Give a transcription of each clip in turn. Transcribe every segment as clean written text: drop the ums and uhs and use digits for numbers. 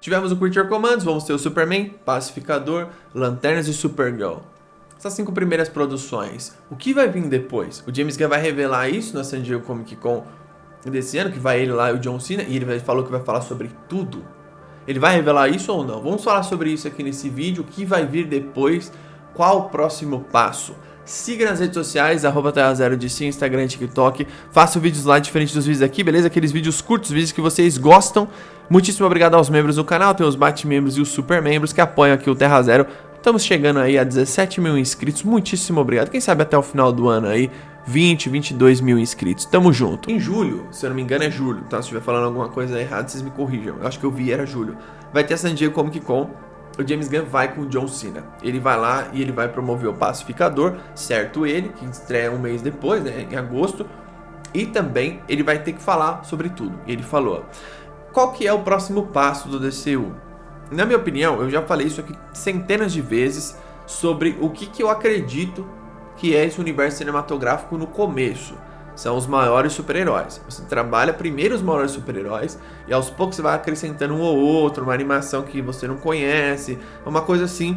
Tivemos o Creature Commandos, vamos ter o Superman, Pacificador, Lanternas e Supergirl. Essas 5 primeiras produções. O que vai vir depois? O James Gunn vai revelar isso na San Diego Comic Con desse ano, que vai ele lá e o John Cena, e ele falou que vai falar sobre tudo. Ele vai revelar isso ou não? Vamos falar sobre isso aqui nesse vídeo, o que vai vir depois, qual o próximo passo. Siga nas redes sociais, @terra0dc, Instagram, TikTok. Faça vídeos lá diferente dos vídeos aqui, beleza? Aqueles vídeos curtos, vídeos que vocês gostam. Muitíssimo obrigado aos membros do canal, tem os bate-membros e os super membros que apoiam aqui o Terra Zero. Estamos chegando aí a 17 mil inscritos, muitíssimo obrigado. Quem sabe até o final do ano aí, 20, 22 mil inscritos. Tamo junto. Em julho, se eu não me engano é julho, tá? Se estiver falando alguma coisa errada, vocês me corrijam. Eu acho que eu vi, era julho. Vai ter a San Diego Comic Con. O James Gunn vai com o John Cena. Ele vai lá e ele vai promover o Pacificador, certo ele, que estreia um mês depois, né, em agosto. E também ele vai ter que falar sobre tudo. Ele falou, qual que é o próximo passo do DCU? Na minha opinião, eu já falei isso aqui centenas de vezes sobre o que eu acredito que é esse universo cinematográfico no começo. São os maiores super-heróis. Você trabalha primeiro os maiores super-heróis e aos poucos você vai acrescentando um ou outro, uma animação que você não conhece, uma coisa assim,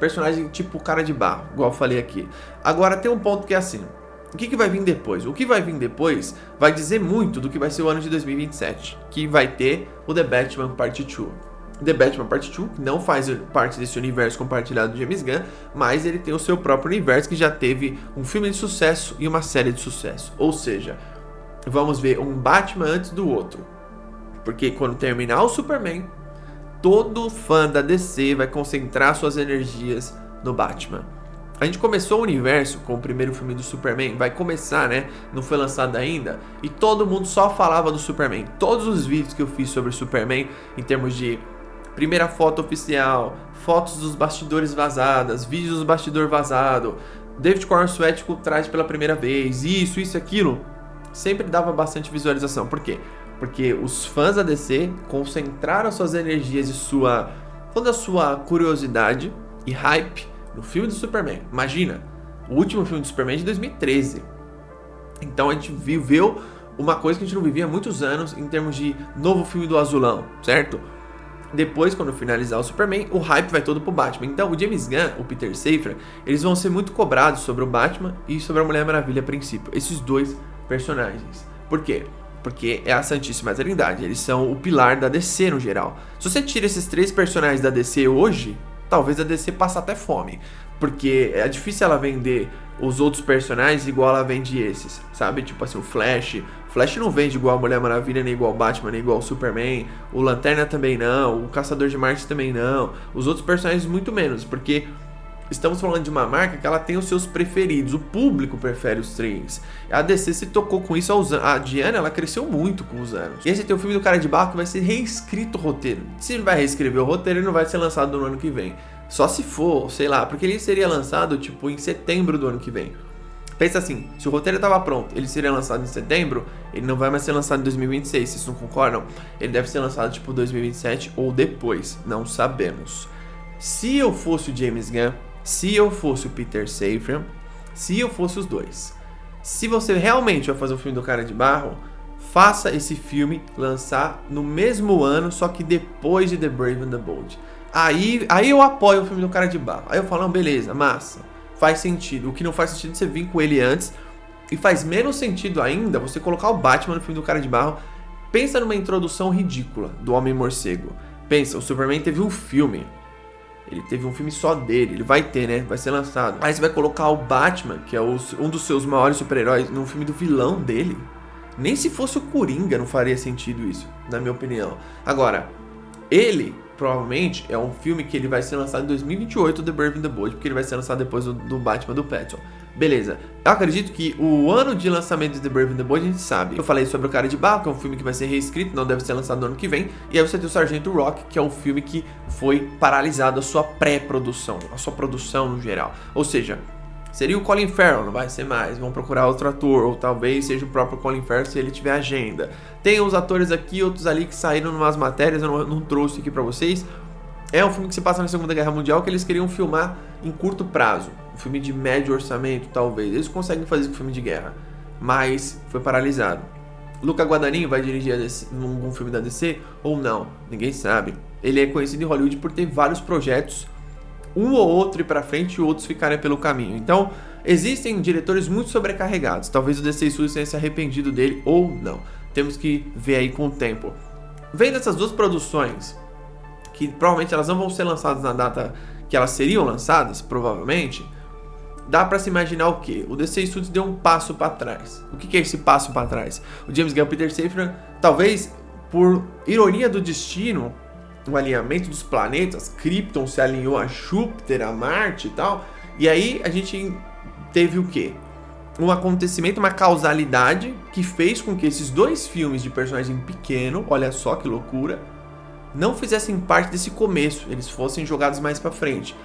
personagem tipo Cara de Barro, igual eu falei aqui. Agora tem um ponto que é assim, o que vai vir depois? O que vai vir depois vai dizer muito do que vai ser o ano de 2027, que vai ter o The Batman Part 2. The Batman Part 2, que não faz parte desse universo compartilhado do James Gunn, mas ele tem o seu próprio universo que já teve um filme de sucesso e uma série de sucesso. Ou seja, vamos ver um Batman antes do outro. Porque quando terminar o Superman, todo fã da DC vai concentrar suas energias no Batman. A gente começou o universo com o primeiro filme do Superman, vai começar, né? Não foi lançado ainda, e todo mundo só falava do Superman. Todos os vídeos que eu fiz sobre o Superman, em termos de primeira foto oficial, fotos dos bastidores vazadas, vídeos dos bastidores vazados, David Corenswet traz pela primeira vez, isso, aquilo, sempre dava bastante visualização. Por quê? Porque os fãs da DC concentraram suas energias e toda a sua curiosidade e hype no filme do Superman. Imagina, o último filme do Superman é de 2013. Então a gente viveu uma coisa que a gente não vivia há muitos anos em termos de novo filme do Azulão, certo? Depois, quando finalizar o Superman, o hype vai todo pro Batman. Então, o James Gunn, o Peter Safran, eles vão ser muito cobrados sobre o Batman e sobre a Mulher Maravilha a princípio. Esses dois personagens. Por quê? Porque é a Santíssima Trindade. Eles são o pilar da DC no geral. Se você tira esses 3 personagens da DC hoje, talvez a DC passe até fome. Porque é difícil ela vender os outros personagens igual ela vende esses, sabe? Tipo assim, o Flash. O Flash não vende igual a Mulher Maravilha, nem igual o Batman, nem igual o Superman. O Lanterna também não. O Caçador de Marte também não. Os outros personagens muito menos, porque estamos falando de uma marca que ela tem os seus preferidos. O público prefere os 3. A DC se tocou com isso aos anos. A Diana, ela cresceu muito com os anos. E esse tem o filme do Cara de Barro que vai ser reescrito o roteiro. Se ele vai reescrever o roteiro, ele não vai ser lançado no ano que vem. Só se for, sei lá, porque ele seria lançado tipo em setembro do ano que vem. Pensa assim, se o roteiro estava pronto, ele seria lançado em setembro, ele não vai mais ser lançado em 2026, vocês não concordam? Ele deve ser lançado tipo 2027 ou depois, não sabemos. Se eu fosse o James Gunn, se eu fosse o Peter Safran, se eu fosse os dois, se você realmente vai fazer o filme do Cara de Barro, faça esse filme lançar no mesmo ano, só que depois de The Brave and the Bold. Aí eu apoio o filme do Cara de Barro. Aí eu falo, não, beleza, massa, faz sentido. O que não faz sentido é você vir com ele antes. E faz menos sentido ainda você colocar o Batman no filme do Cara de Barro. Pensa numa introdução ridícula do Homem-Morcego. Pensa, o Superman teve um filme. Ele teve um filme só dele. Ele vai ter, né? Vai ser lançado. Aí você vai colocar o Batman, que é um dos seus maiores super-heróis, num filme do vilão dele. Nem se fosse o Coringa não faria sentido isso, na minha opinião. Agora, ele provavelmente é um filme que ele vai ser lançado em 2028, The Brave and the Bold, porque ele vai ser lançado depois do Batman do Pattinson. Beleza, eu acredito que o ano de lançamento de The Brave and the Bold a gente sabe. Eu falei sobre o Cara de Barro, que é um filme que vai ser reescrito, não deve ser lançado no ano que vem. E aí você tem o Sargento Rock, que é um filme que foi paralisado a sua pré-produção, a sua produção no geral. Ou seja, seria o Colin Farrell, não vai ser mais, vão procurar outro ator, ou talvez seja o próprio Colin Farrell se ele tiver agenda. Tem uns atores aqui, outros ali que saíram em umas matérias, eu não trouxe aqui pra vocês. É um filme que se passa na Segunda Guerra Mundial que eles queriam filmar em curto prazo. Um filme de médio orçamento, talvez. Eles conseguem fazer com filme de guerra, mas foi paralisado. Luca Guadagnino vai dirigir algum filme da DC ou não? Ninguém sabe. ele é conhecido em Hollywood por ter vários projetos, um ou outro ir pra frente e outros ficarem pelo caminho. Então, existem diretores muito sobrecarregados. Talvez o DC Studios tenha se arrependido dele ou não. Temos que ver aí com o tempo. Vendo essas duas produções, que provavelmente elas não vão ser lançadas na data que elas seriam lançadas, provavelmente, dá pra se imaginar o quê? O DC Studios deu um passo pra trás. O que é esse passo pra trás? O James Gunn e o Peter Safran, talvez por ironia do destino, o alinhamento dos planetas, Krypton se alinhou a Júpiter, a Marte e tal, e aí a gente teve o quê? Um acontecimento, uma causalidade que fez com que esses dois filmes de personagem pequeno, olha só que loucura, não fizessem parte desse começo, eles fossem jogados mais pra frente.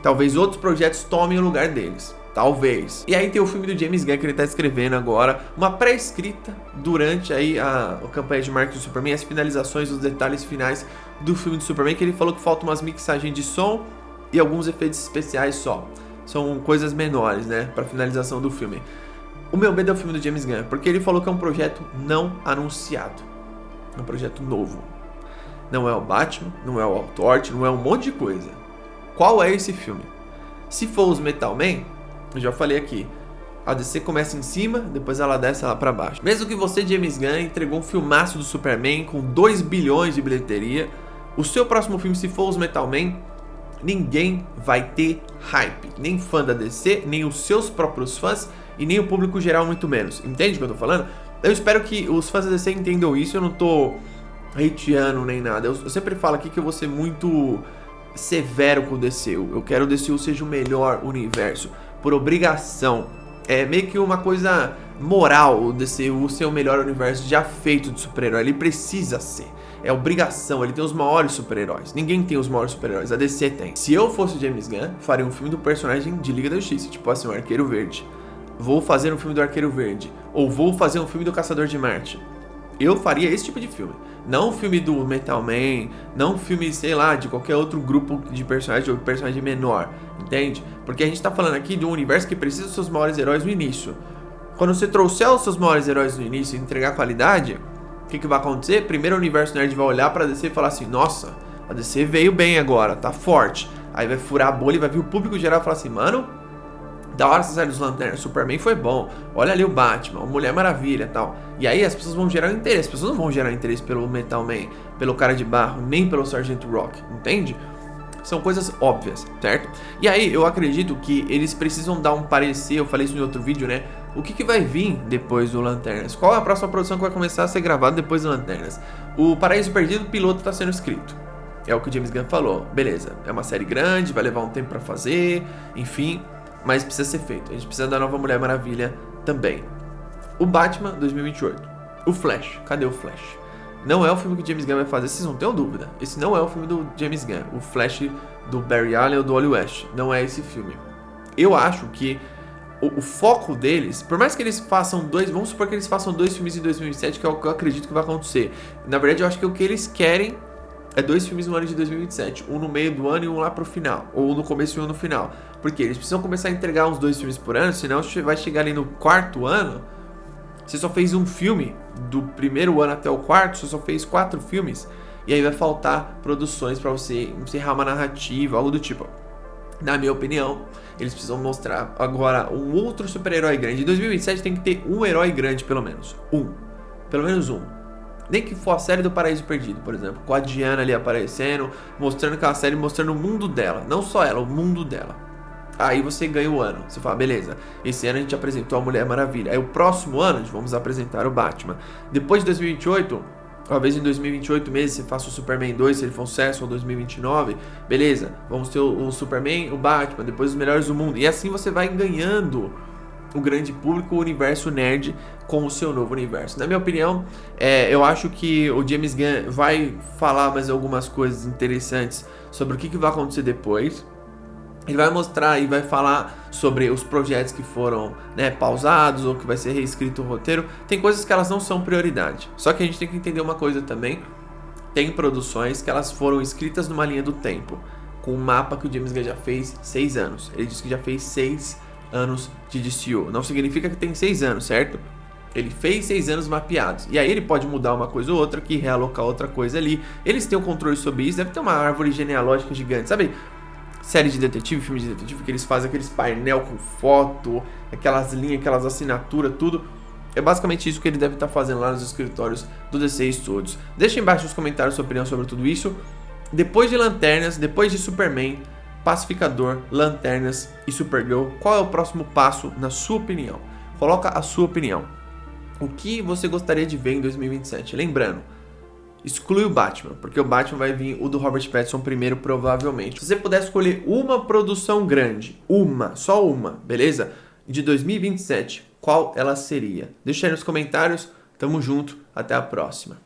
Talvez outros projetos tomem o lugar deles. Talvez. E aí tem o filme do James Gunn que ele tá escrevendo agora, uma pré-escrita durante aí a campanha de marketing do Superman, as finalizações, os detalhes finais do filme do Superman, que ele falou que falta umas mixagens de som e alguns efeitos especiais só. São coisas menores, né, pra finalização do filme. O meu medo é o filme do James Gunn, porque ele falou que é um projeto não anunciado. É um projeto novo. Não é o Batman, não é o Authority, não é um monte de coisa. Qual é esse filme? Se for os Metal Man, eu já falei aqui, a DC começa em cima, depois ela desce lá pra baixo. Mesmo que você, James Gunn, entregou um filmaço do Superman com 2 bilhões de bilheteria, o seu próximo filme, se for os Metal Man, ninguém vai ter hype. Nem fã da DC, nem os seus próprios fãs e nem o público geral, muito menos. Entende o que eu tô falando? Eu espero que os fãs da DC entendam isso, eu não tô hateando nem nada. Eu sempre falo aqui que eu vou ser muito severo com o DCU. Eu quero que o DCU seja o melhor universo, por obrigação. É meio que uma coisa moral o DCU ser o melhor universo já feito de super-herói. Ele precisa ser. É obrigação, ele tem os maiores super-heróis. Ninguém tem os maiores super-heróis, a DC tem. Se eu fosse o James Gunn, faria um filme do personagem de Liga da Justiça, tipo assim, o Arqueiro Verde. Vou fazer um filme do Arqueiro Verde. Ou vou fazer um filme do Caçador de Marte. Eu faria esse tipo de filme. Não um filme do Metal Man, não um filme, sei lá, de qualquer outro grupo de personagem ou personagem menor, entende? Porque a gente tá falando aqui de um universo que precisa dos seus maiores heróis no início. Quando você trouxer os seus maiores heróis no início e entregar qualidade, o que vai acontecer? Primeiro o universo nerd vai olhar pra DC e falar assim, nossa, a DC veio bem agora, tá forte. Aí vai furar a bolha e vai vir o público geral e falar assim, mano, da hora essa série dos Lanternas, Superman foi bom, olha ali o Batman, a Mulher Maravilha e tal. E aí as pessoas vão gerar interesse, as pessoas não vão gerar interesse pelo Metal Man, pelo Cara de Barro, nem pelo Sargento Rock, entende? São coisas óbvias, certo? E aí eu acredito que eles precisam dar um parecer, eu falei isso em outro vídeo, né? O que vai vir depois do Lanternas? Qual é a próxima produção que vai começar a ser gravada depois do Lanternas? O Paraíso Perdido, o piloto tá sendo escrito. É o que o James Gunn falou. Beleza, é uma série grande, vai levar um tempo pra fazer, enfim, mas precisa ser feito. A gente precisa da nova Mulher Maravilha também. O Batman 2028. O Flash. Cadê o Flash? Não é o filme que o James Gunn vai fazer, vocês não tenham dúvida. Esse não é o filme do James Gunn. O Flash do Barry Allen ou do Wally West. Não é esse filme. Eu acho que o foco deles, por mais que eles façam dois, vamos supor que eles façam 2 filmes em 2027, que é o que eu acredito que vai acontecer. Na verdade, eu acho que o que eles querem é 2 filmes no ano de 2027. Um no meio do ano e um lá pro final. Ou no começo e um no final. Porque eles precisam começar a entregar uns 2 filmes por ano, senão vai chegar ali no 4º ano, você só fez um filme, do primeiro ano até o 4º, você só fez 4 filmes, e aí vai faltar produções pra você encerrar uma narrativa, algo do tipo. Na minha opinião, eles precisam mostrar agora um outro super-herói grande. Em 2027 tem que ter um herói grande, pelo menos. Pelo menos um. Nem que for a série do Paraíso Perdido, por exemplo, com a Diana ali aparecendo, mostrando aquela série, mostrando o mundo dela. Não só ela, o mundo dela. Aí você ganha o ano. Você fala, beleza, esse ano a gente apresentou a Mulher Maravilha. Aí o próximo ano vamos apresentar o Batman. Depois de 2028, talvez em 2028 meses você faça o Superman 2, se ele for um sucesso, ou 2029, beleza, vamos ter o Superman, o Batman, depois os melhores do mundo. E assim você vai ganhando o grande público, o universo nerd com o seu novo universo. Na minha opinião, eu acho que o James Gunn vai falar mais algumas coisas interessantes sobre o que vai acontecer depois. Ele vai mostrar e vai falar sobre os projetos que foram, né, pausados ou que vai ser reescrito o roteiro. Tem coisas que elas não são prioridade. Só que a gente tem que entender uma coisa também. Tem produções que elas foram escritas numa linha do tempo, com um mapa que o James Gunn já fez 6 anos. Ele disse que já fez 6 anos de DCU. Não significa que tem 6 anos, certo? Ele fez 6 anos mapeados. E aí ele pode mudar uma coisa ou outra aqui, realocar outra coisa ali. Eles têm o controle sobre isso, deve ter uma árvore genealógica gigante, sabe? Série de detetive, filme de detetive, que eles fazem aqueles painel com foto, aquelas linhas, aquelas assinaturas, tudo. É basicamente isso que ele deve estar fazendo lá nos escritórios do DC Studios. Deixa embaixo nos comentários sua opinião sobre tudo isso. Depois de Lanternas, depois de Superman, Pacificador, Lanternas e Supergirl, qual é o próximo passo na sua opinião? Coloca a sua opinião. O que você gostaria de ver em 2027? Lembrando, exclui o Batman, porque o Batman vai vir o do Robert Pattinson primeiro, provavelmente. Se você puder escolher uma produção grande, só uma, beleza? De 2027, qual ela seria? Deixa aí nos comentários. Tamo junto, até a próxima.